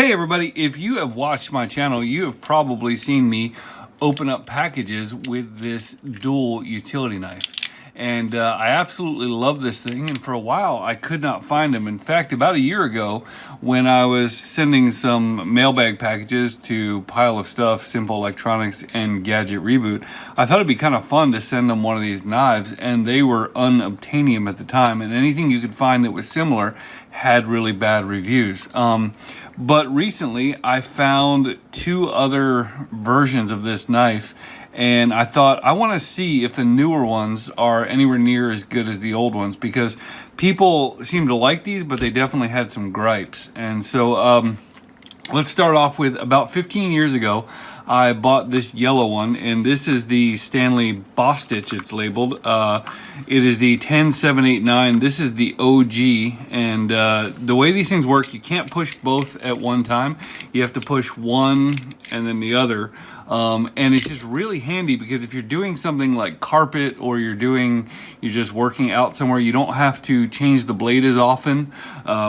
Hey everybody, if you have watched my channel, you have probably seen me open up packages with this dual utility knife. And I absolutely love this thing, and for a while I could not find them. In fact, about a year ago, when I was sending some mailbag packages to Pile of Stuff, Simple Electronics, and Gadget Reboot, I thought it'd be kind of fun to send them one of these knives, and they were unobtainium at the time, and anything you could find that was similar had really bad reviews. But recently I found two other versions of this knife, and I thought I want to see if the newer ones are anywhere near as good as the old ones, because people seem to like these, but they definitely had some gripes. And so let's start off with about 15 years ago. I bought this yellow one, and this is the Stanley Bostitch, it's labeled. It is the 10789. This is the OG, and the way these things work, you can't push both at one time. You have to push one and then the other. And it's just really handy because if you're doing something like carpet, or you're just working out somewhere, you don't have to change the blade as often,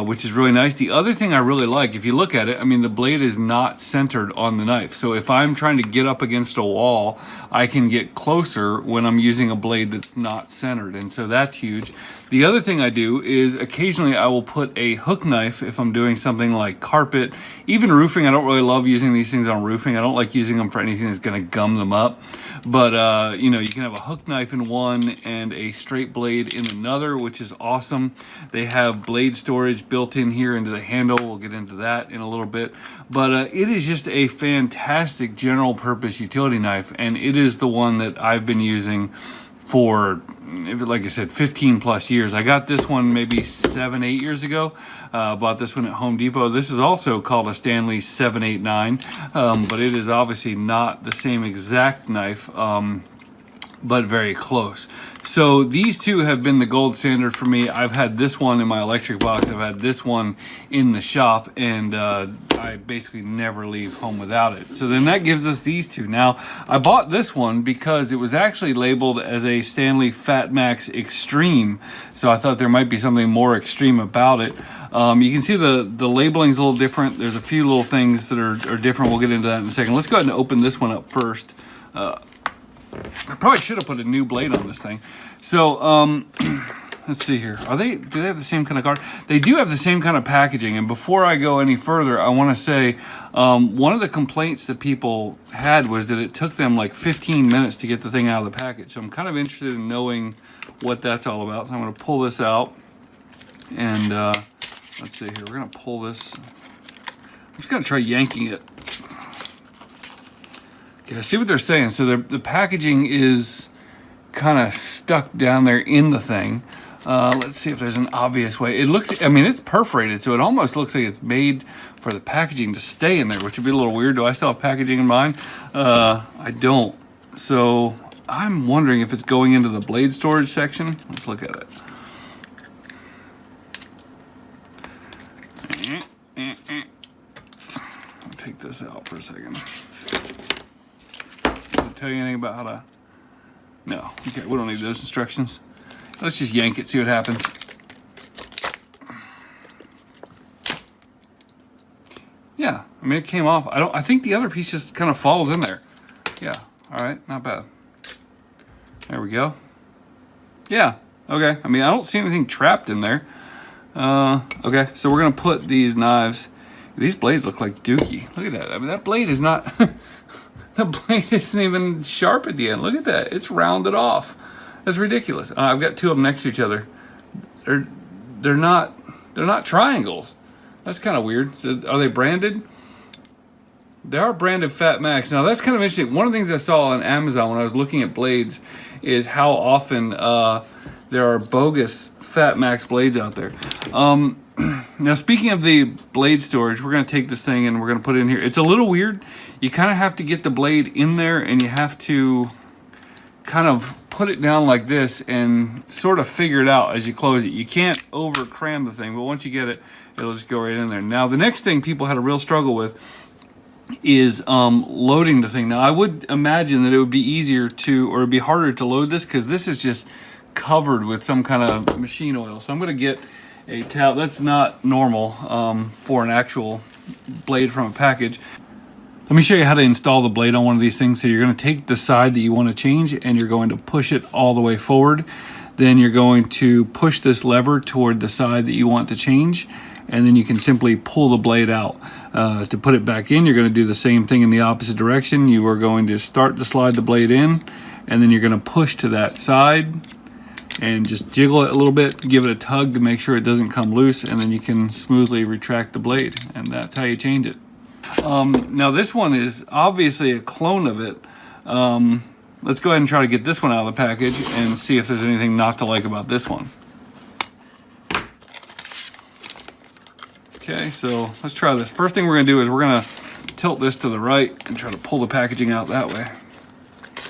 which is really nice. The other thing I really like, if you look at it, I mean, the blade is not centered on the knife. So if I'm trying to get up against a wall, I can get closer when I'm using a blade that's not centered. And so that's huge. The other thing I do is occasionally I will put a hook knife if I'm doing something like carpet, even roofing. I don't really love using these things on roofing. I don't like using them for anything that's going to gum them up. But you know, you can have a hook knife in one and a straight blade in another, which is awesome. They have blade storage built in here into the handle. We'll get into that in a little bit. But it is just a fantastic general purpose utility knife, and it is the one that I've been using for, like I said, 15 plus years. I got this one maybe 7-8 years ago. Bought this one at Home Depot. This is also called a Stanley 789, but it is obviously not the same exact knife, but very close. So these two have been the gold standard for me. I've had this one in my electric box. I've had this one in the shop, and I basically never leave home without it. So then that gives us these two. Now, I bought this one because it was actually labeled as a Stanley FatMax Extreme. So I thought there might be something more extreme about it. You can see the labeling's a little different. There's a few little things that are different. We'll get into that in a second. Let's go ahead and open this one up first. I probably should have put a new blade on this thing. So, let's see here. Do they have the same kind of card? They do have the same kind of packaging. And before I go any further, I want to say one of the complaints that people had was that it took them like 15 minutes to get the thing out of the package. So I'm kind of interested in knowing what that's all about. So I'm going to pull this out. And let's see here. We're going to pull this. I'm just going to try yanking it. Okay, see what they're saying. So the packaging is kind of stuck down there in the thing. Let's see if there's an obvious way. It looks, I mean, it's perforated, so it almost looks like it's made for the packaging to stay in there, which would be a little weird. Do I still have packaging in mine? I don't. So I'm wondering if it's going into the blade storage section. Let's look at it. I'll take this out for a second. Tell you anything about how to... No. Okay, we don't need those instructions. Let's just yank it, see what happens. Yeah, I mean, it came off. I think the other piece just kind of falls in there. Yeah, all right, not bad. There we go. Yeah, okay. I mean, I don't see anything trapped in there. Okay, so we're gonna put these knives... These blades look like dookie. Look at that. I mean, that blade is not... The blade isn't even sharp at the end. Look at that. It's rounded off. That's ridiculous. I've got two of them next to each other. They're not triangles. That's kind of weird. So are they branded? They are branded FatMax. Now that's kind of interesting. One of the things I saw on Amazon when I was looking at blades is how often there are bogus FatMax blades out there. Now, speaking of the blade storage, we're going to take this thing and we're going to put it in here. It's a little weird. You kind of have to get the blade in there, and you have to kind of put it down like this and sort of figure it out as you close it. You can't over cram the thing, but once you get it, it'll just go right in there. Now, the next thing people had a real struggle with is loading the thing. Now, I would imagine that it would be easier to, or it'd be harder to load this, because this is just covered with some kind of machine oil. So I'm going to get a towel. That's not normal for an actual blade from a package. Let me show you how to install the blade on one of these things. So you're going to take the side that you want to change and you're going to push it all the way forward. Then you're going to push this lever toward the side that you want to change, and then you can simply pull the blade out. To put it back in, you're going to do the same thing in the opposite direction. You are going to start to slide the blade in, and then you're going to push to that side and just jiggle it a little bit, give it a tug to make sure it doesn't come loose, and then you can smoothly retract the blade, and that's how you change it. Now this one is obviously a clone of it. Let's go ahead and try to get this one out of the package and see if there's anything not to like about this one. Okay, so let's try this. First thing we're going to do is we're going to tilt this to the right and try to pull the packaging out that way.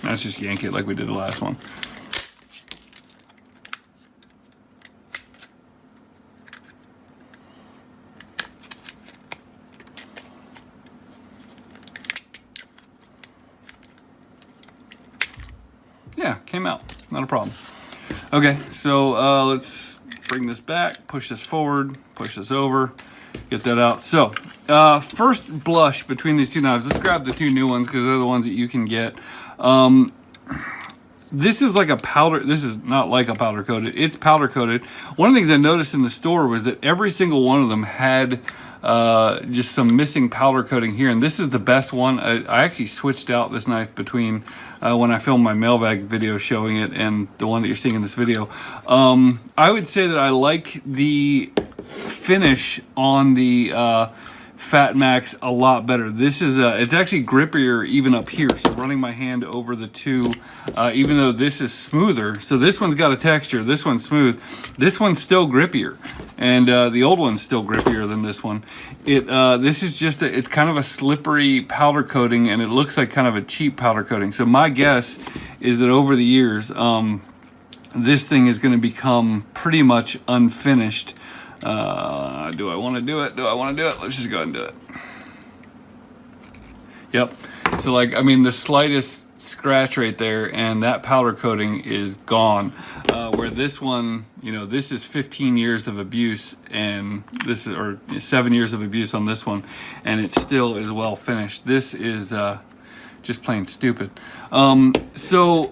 Let's just yank it like we did the last one. Yeah, came out, not a problem. Okay, so let's bring this back, push this forward, push this over, get that out. So first blush between these two knives, let's grab the two new ones because they're the ones that you can get. This is like a powder, this is not like a powder coated, it's powder coated. One of the things I noticed in the store was that every single one of them had just some missing powder coating here, and this is the best one. I actually switched out this knife between when I filmed my Mailbag video showing it and the one that you're seeing in this video. I would say that I like the finish on the Fat Max a lot better. This is it's actually grippier even up here. So running my hand over the two, even though this is smoother. So this one's got a texture, this one's smooth. This one's still grippier, and the old one's still grippier than this one. This is just it's kind of a slippery powder coating, and it looks like kind of a cheap powder coating. So my guess is that over the years, this thing is going to become pretty much unfinished. Do I want to do it? Do I want to do it? Let's just go ahead and do it. Yep. So like, I mean, the slightest scratch right there and that powder coating is gone. Where this one, you know, this is 15 years of abuse, and this is, or 7 years of abuse on this one, and it still is well finished. This is just plain stupid. So,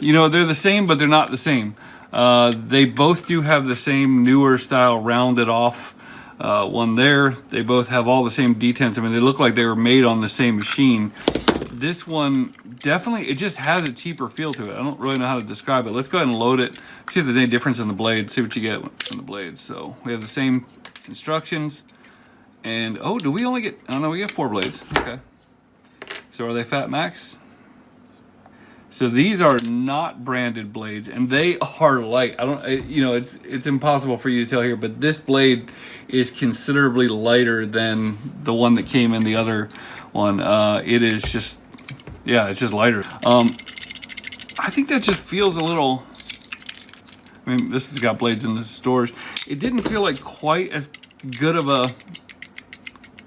you know, they're the same, but they're not the same. They both do have the same newer style rounded off one there. They both have all the same detents. I mean, they look like they were made on the same machine. This one definitely, it just has a cheaper feel to it. I don't really know how to describe it. Let's go ahead and load it, see if there's any difference in the blades, see what you get in the blades. So we have the same instructions, and oh, do we only get, oh no, we get 4 blades. Okay. So are they Fat Max? So these are not branded blades, and they are light. You know, it's impossible for you to tell here, but this blade is considerably lighter than the one that came in the other one. It is just, yeah, it's just lighter. I think that just feels a little, I mean, this has got blades in the stores. It didn't feel like quite as good of a,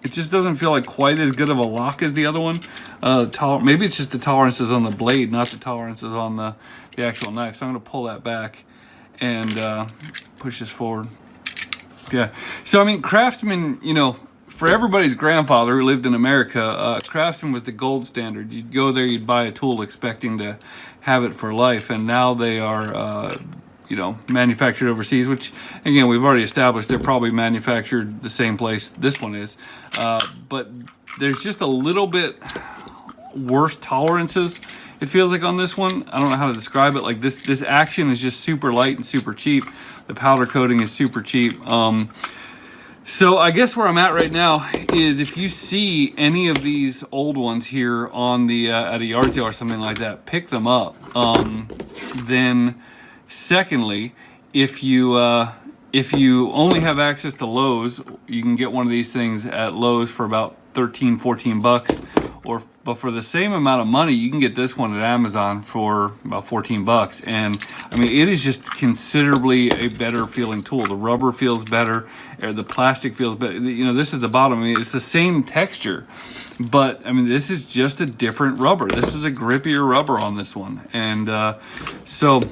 it just doesn't feel like quite as good of a lock as the other one. Maybe it's just the tolerances on the blade, not the tolerances on the actual knife. So I'm going to pull that back and push this forward. Yeah. So, I mean, Craftsman, you know, for everybody's grandfather who lived in America, Craftsman was the gold standard. You'd go there, you'd buy a tool expecting to have it for life. And now they are, you know, manufactured overseas, which, again, we've already established they're probably manufactured the same place this one is. But there's just a little bit worse tolerances, it feels like, on this one. I don't know how to describe it. Like this action is just super light and super cheap. The powder coating is super cheap. So I guess where I'm at right now is if you see any of these old ones here on the at a yard sale or something like that, pick them up. Then secondly, if you only have access to Lowe's, you can get one of these things at Lowe's for about 13, 14 bucks. But for the same amount of money, you can get this one at Amazon for about 14 bucks. And I mean, it is just considerably a better feeling tool. The rubber feels better, or the plastic feels better. You know, this is the bottom. I mean, it's the same texture, but I mean, this is just a different rubber. This is a grippier rubber on this one. And so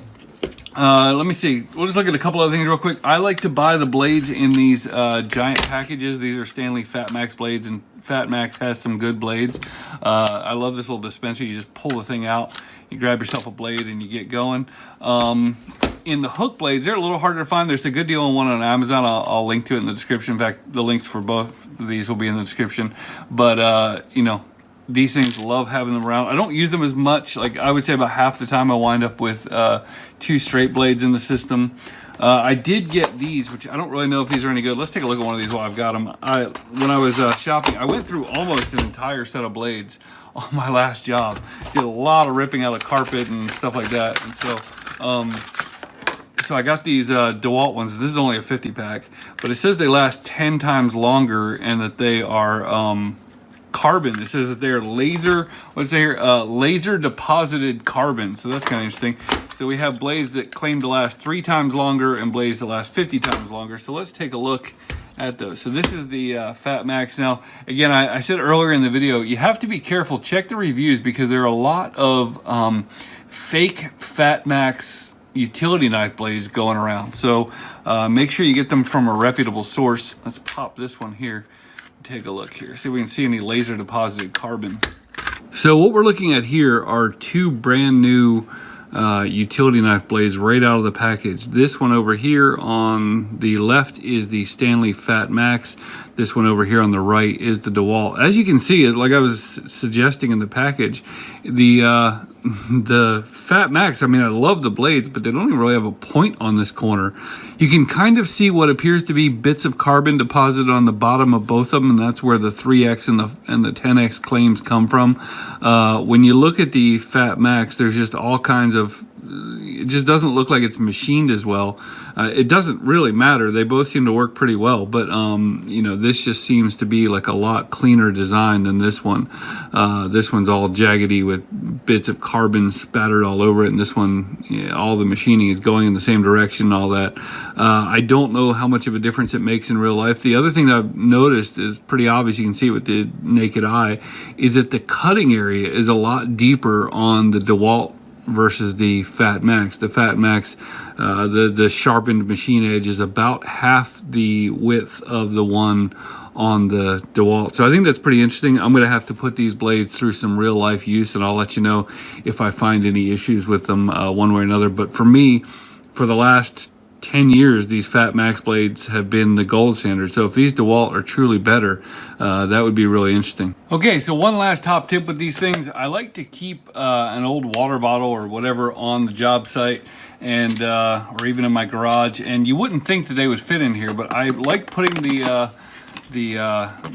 Let me see. We'll just look at a couple other things real quick. I like to buy the blades in these giant packages. These are Stanley FatMax blades, and FatMax has some good blades. I love this little dispenser. You just pull the thing out, you grab yourself a blade, and you get going. In the hook blades, they're a little harder to find. There's a good deal on one on Amazon. I'll link to it in the description. In fact, the links for both of these will be in the description. But, you know, these things, love having them around. I don't use them as much. Like, I would say about half the time I wind up with 2 straight blades in the system. I did get these, which I don't really know if these are any good. Let's take a look at one of these while I've got them. When I was shopping, I went through almost an entire set of blades on my last job. Did a lot of ripping out of carpet and stuff like that. And so I got these DeWalt ones. This is only a 50 pack, but it says they last 10 times longer and that they are carbon. It says that they are laser deposited carbon. So that's kind of interesting. So we have blades that claim to last 3 times longer and blades that last 50 times longer. So let's take a look at those. So this is the FatMax. Now, again, I said earlier in the video, you have to be careful. Check the reviews because there are a lot of fake FatMax utility knife blades going around. So make sure you get them from a reputable source. Let's pop this one here. Take a look here. See if we can see any laser deposited carbon. So what we're looking at here are 2 brand new utility knife blades right out of the package. This one over here on the left is the Stanley FatMax. This one over here on the right is the DeWalt. As you can see, like I was suggesting in the package, the FatMax, I mean, I love the blades, but they don't even really have a point on this corner. You can kind of see what appears to be bits of carbon deposited on the bottom of both of them, and that's where the 3X and the 10X claims come from. When you look at the FatMax, there's just all kinds of, it just doesn't look like it's machined as well. It doesn't really matter. They both seem to work pretty well, but you know, this just seems to be like a lot cleaner design than this one. This one's all jaggedy with bits of carbon spattered all over it, and this one, yeah, all the machining is going in the same direction and all that. I don't know how much of a difference it makes in real life. The other thing that I've noticed is pretty obvious, you can see it with the naked eye, is that the cutting area is a lot deeper on the DeWalt versus the FatMax. The FatMax, the sharpened machine edge is about half the width of the one on the DeWalt. So I think that's pretty interesting. I'm going to have to put these blades through some real life use, and I'll let you know if I find any issues with them one way or another. But for me, for the last 10 years, these FatMax blades have been the gold standard. So if these DeWalt are truly better, that would be really interesting. Okay, so one last top tip with these things. I like to keep an old water bottle or whatever on the job site, and or even in my garage. And you wouldn't think that they would fit in here, but I like putting the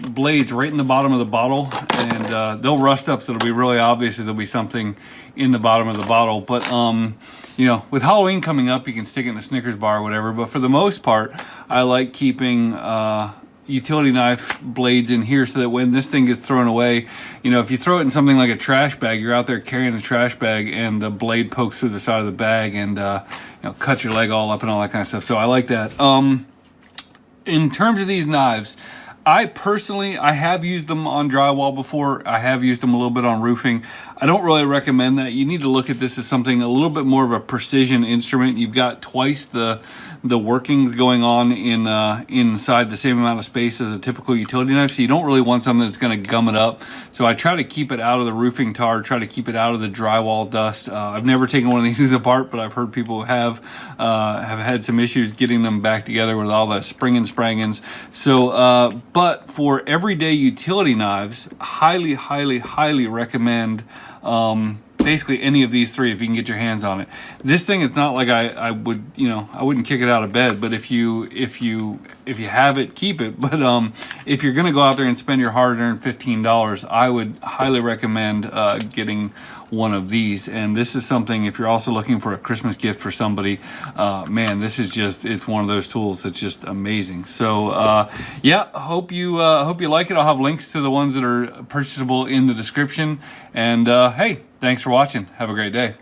blades right in the bottom of the bottle, and they'll rust up, so it'll be really obvious that there'll be something in the bottom of the bottle. But you know, with Halloween coming up, you can stick it in a Snickers bar or whatever. But for the most part, I like keeping utility knife blades in here so that when this thing gets thrown away, you know, if you throw it in something like a trash bag, you're out there carrying a trash bag and the blade pokes through the side of the bag and you know, cut your leg all up and all that kind of stuff. So I like that. In terms of these knives, I personally, I have used them on drywall before. I have used them a little bit on roofing. I don't really recommend that. You need to look at this as something a little bit more of a precision instrument. You've got twice the workings going on inside the same amount of space as a typical utility knife, so you don't really want something that's going to gum it up. So I try to keep it out of the roofing tar, try to keep it out of the drywall dust. I've never taken one of these apart, but I've heard people have had some issues getting them back together with all the spring-and-sprangins. So, but for everyday utility knives, highly, highly, highly recommend basically any of these three if you can get your hands on it. This thing, it's not like I would, you know, I wouldn't kick it out of bed, but if you have it, keep it. But if you're gonna go out there and spend your hard-earned $15, I would highly recommend getting one of these. And this is something, if you're also looking for a Christmas gift for somebody, man, this is just, it's one of those tools that's just amazing. So yeah, hope you like it. I'll have links to the ones that are purchasable in the description. And hey, thanks for watching. Have a great day.